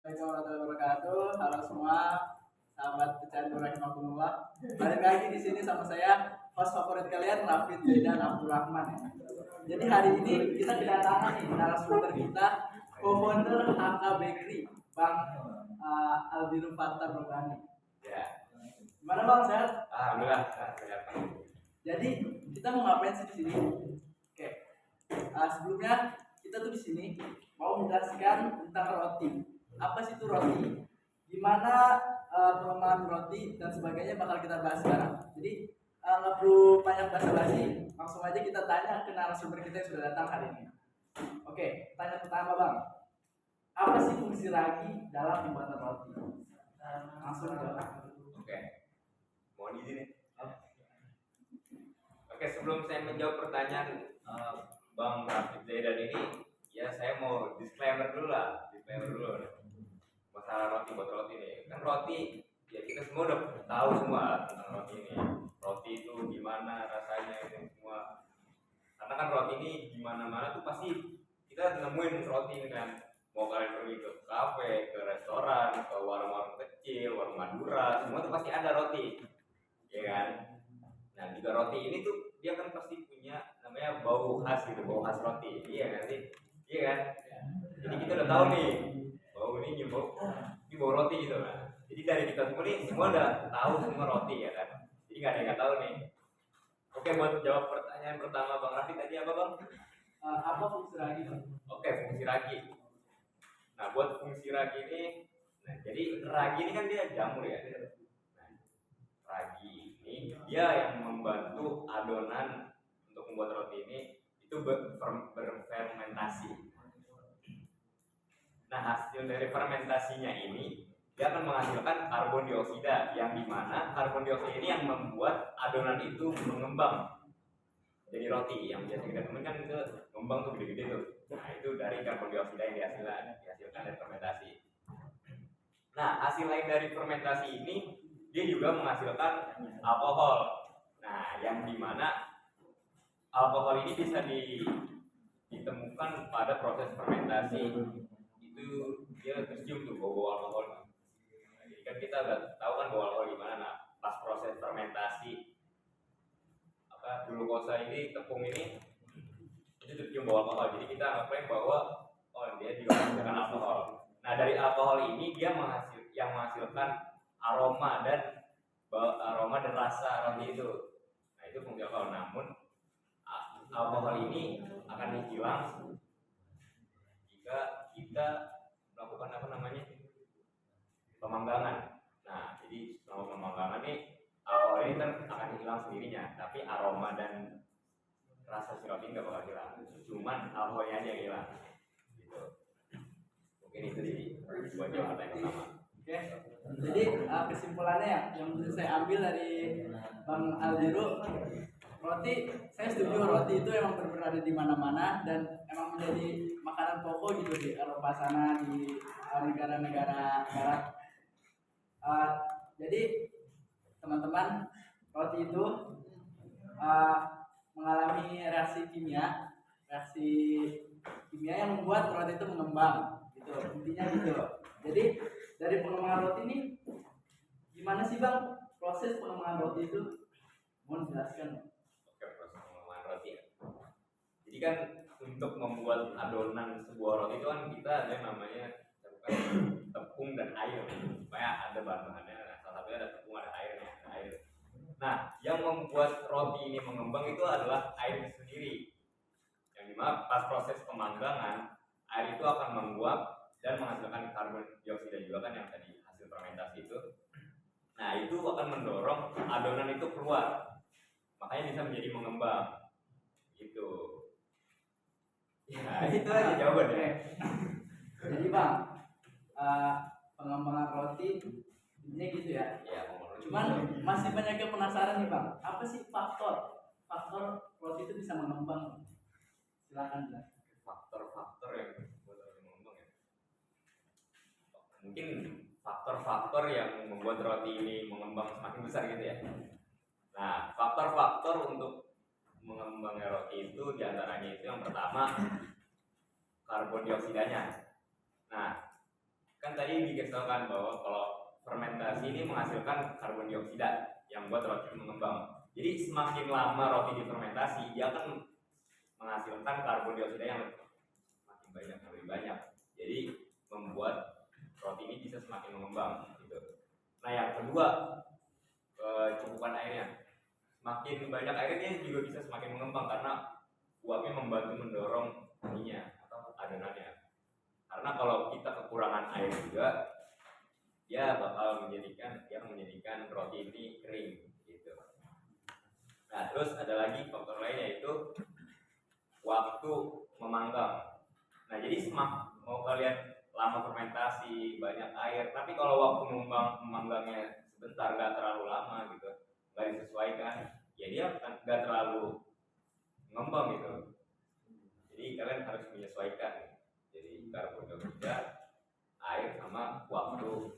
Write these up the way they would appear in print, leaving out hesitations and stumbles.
Assalamualaikum warahmatullahi wabarakatuh. Halo semua, sahabat pecandu rahimakumullah. Balik lagi di sini sama saya, host favorit kalian Rafid Zaidan Abdurrahman. Jadi hari ini kita kedatangan nih narasumber kita, co-founder HK Bakery, Bang Aldiru Fathar Robani. Ya. Gimana Bang, sehat? Alhamdulillah sehat. Jadi kita mau ngapain sih di sini? Oke. Sebelumnya kita tuh di sini mau menjelaskan tentang roti. Apa sih itu roti? Gimana pelemahan roti dan sebagainya bakal kita bahas sekarang. Jadi nggak perlu banyak basa-basi, langsung aja kita tanya ke narasumber kita yang sudah datang hari ini. Oke, tanya pertama Bang. Apa sih fungsi ragi dalam pembuatan roti? Langsung aja. Oke. Mohon izin nih. Oke, sebelum saya menjawab pertanyaan Bang Rafid Zaidan ini, ya saya mau disclaimer dulu. Masalah roti buat roti ini. Kan roti, ya kita semua udah tahu semua tentang roti ini. Roti itu gimana rasanya ini semua. Karena kan roti ini gimana-mana tuh pasti kita nemuin roti ini kan. Mau kalian pergi ke kafe, ke restoran, ke warung-warung kecil, warung Madura, semua tuh pasti ada roti, ya kan? Nah juga roti ini tuh dia kan pasti punya namanya bau khas gitu, bau khas roti, iya kan sih? Iya kan? Jadi kita udah tahu nih bau ini bau roti gitu kan. Jadi dari kita semua nih semua udah tahu semua roti ya kan. Jadi nggak ada yang nggak tahu nih. Oke, buat jawab pertanyaan pertama Bang Raffi tadi apa Bang? Apa fungsi ragi Bang? Oke, fungsi ragi. Nah buat fungsi ragi ini, nah jadi ragi ini kan dia jamur ya. Nah, ragi ini dia yang membantu adonan untuk membuat roti ini itu berfermentasi. Nah hasil dari fermentasinya ini dia akan menghasilkan karbon dioksida yang dimana karbon dioksida ini yang membuat adonan itu mengembang jadi roti yang biasa kita temukan kan itu mengembang tuh gede-gede tuh. Nah itu dari karbon dioksida yang dihasilkan dari fermentasi. Nah hasil lain dari fermentasi ini dia juga menghasilkan alkohol. Nah yang dimana alkohol ini bisa ditemukan pada proses fermentasi itu dia tercium tuh bau alkohol. Nah, jadi kan kita udah tahu kan bau alkohol gimana. Nah pas proses fermentasi glukosa ini tepung ini itu tercium bau alkohol. Jadi kita anggapnya bahwa dia juga menghasilkan alkohol. Nah dari alkohol ini dia menghasilkan aroma dan rasa roti itu. Nah itu fungsi alkohol. Namun alkohol ini akan hilang jika kita melakukan pemanggangan. Nah jadi selama pemanggangan ini alkohol ini kan akan hilang sendirinya, tapi aroma dan rasa si roti nggak bakal hilang. Cuman alkoholnya aja yang hilang. Gitu. Mungkin itu sih buat jawaban yang pertama. Oke. Jadi kesimpulannya yang bisa saya ambil dari Bang Aldiru, roti saya setuju roti itu emang berada di mana-mana dan emang menjadi makanan pokok gitu di Eropa sana, di negara-negara barat. Jadi teman-teman, roti itu mengalami reaksi kimia yang membuat roti itu mengembang gitu, intinya gitu. Jadi dari pengembangan roti ini gimana sih Bang proses pengembangan roti itu? Mohon jelaskan. Oke, proses pengembangan roti ya. Jadi kan untuk membuat adonan sebuah roti itu kan kita ada yang namanya tepung dan air supaya ada bahan-bahannya. Salah satunya ada tepung, ada airnya, Nah, yang membuat roti ini mengembang itu adalah air itu sendiri. Yang dimana pas proses pemanggangan, air itu akan menguap dan menghasilkan karbon dioksida juga kan yang tadi hasil fermentasi itu. Nah, itu akan mendorong adonan itu keluar. Makanya bisa menjadi mengembang. Gitu. Ya, itu aja jawabannya. Jadi Bang, pengembangan roti ini gitu ya. Ya, cuman masih banyak yang penasaran nih Bang, apa sih faktor roti itu bisa mengembang? Silakan Bang. Faktor-faktor yang membuat roti mengembang ya. Mungkin faktor-faktor yang membuat roti ini mengembang semakin besar gitu ya. Nah, faktor-faktor untuk mengembangnya roti itu diantaranya itu yang pertama karbon dioksidanya. Nah, kan tadi dikisahkan bahwa kalau fermentasi ini menghasilkan karbon dioksida yang buat roti itu mengembang. Jadi semakin lama roti difermentasi, dia akan menghasilkan karbon dioksida yang semakin banyak, lebih banyak. Jadi membuat roti ini bisa semakin mengembang gitu. Nah yang kedua, cukupan airnya. Semakin banyak airnya dia juga bisa semakin mengembang karena uapnya membantu mendorong ininya atau adonannya. Karena kalau kita kekurangan air juga, dia bakal menjadikan roti ini kering gitu. Nah terus ada lagi faktor lain yaitu waktu memanggang. Nah jadi mau kalian lama fermentasi banyak air, tapi kalau waktu memanggangnya sebentar, nggak terlalu lama gitu, nggak disesuaikan, ya dia nggak terlalu ngembang gitu. Jadi kalian harus menyesuaikan. Jadi karbon dioksida, air sama waktu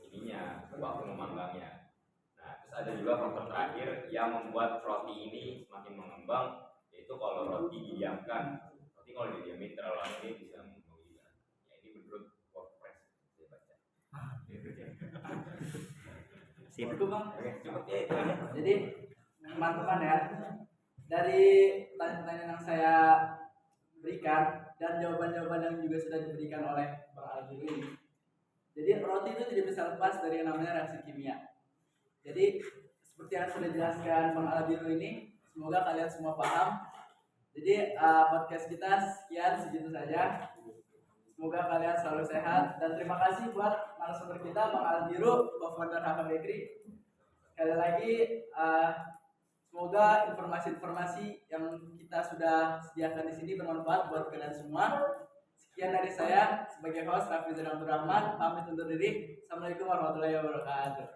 waktu memanggangnya. Nah terus ada juga faktor terakhir yang membuat roti ini semakin mengembang, yaitu kalau roti didiamkan. Roti kalau didiamin terlalu lama dia bisa mengembang juga. Ya ini menurut WordPress saya baca. Sip itu bang. Oke, cukup ya itu aja. Jadi teman-teman ya, dari pertanyaan yang saya berikan dan jawaban-jawaban yang juga sudah diberikan oleh Bang Alvin ini, jadi roti itu tidak bisa lepas dari yang namanya reaksi kimia. Jadi seperti yang sudah dijelaskan Bang Alvin ini, semoga kalian semua paham. Jadi podcast kita segitu saja. Semoga kalian selalu sehat dan terima kasih buat narasumber kita Bang Albiru, co-founder Haka Bakery. Sekali lagi semoga informasi-informasi yang kita sudah sediakan di sini bermanfaat buat kalian semua. Sekian dari saya sebagai host Raffi Zidane Abdurrahman, pamit undur diri. Assalamualaikum warahmatullahi wabarakatuh.